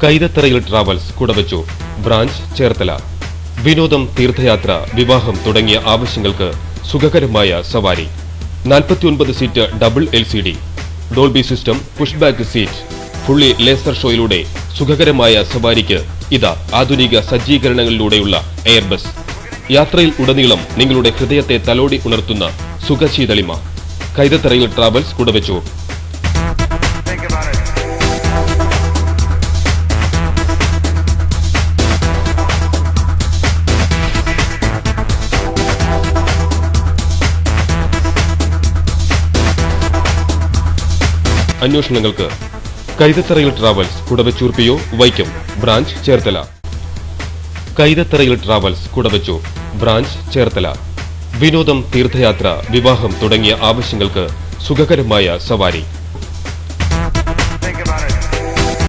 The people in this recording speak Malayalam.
കൈതത്തറയിൽ ട്രാവൽസ് കുടവച്ചു ബ്രാഞ്ച് ചേർത്തല. വിനോദം, തീർത്ഥയാത്ര, വിവാഹം തുടങ്ങിയ ആവശ്യങ്ങൾക്ക് സുഖകരമായ സവാരി. 49 seat double LCD, Dolby system, push back seat, fully laser ഷോയിലൂടെ സുഖകരമായ സവാരിക്ക് ഇതാ ആധുനിക സജ്ജീകരണങ്ങളിലൂടെയുള്ള എയർബസ്. യാത്രയിൽ ഉടനീളം നിങ്ങളുടെ ഹൃദയത്തെ തലോടി ഉണർത്തുന്ന സുഖശീതളിമ. കൈതത്തറയിൽ ട്രാവൽസ് കുടവച്ചു. അന്വേഷണങ്ങൾക്ക് കൈതത്തറയിൽ travels, Kudavechoor PO, Vaikom, branch Cherthala. കൈതത്തറയിൽ ട്രാവൽസ് കുടവച്ചു ബ്രാഞ്ച് ചേർത്തല. വിനോദം, തീർത്ഥയാത്ര, വിവാഹം തുടങ്ങിയ ആവശ്യങ്ങൾക്ക് സുഖകരമായ സവാരി.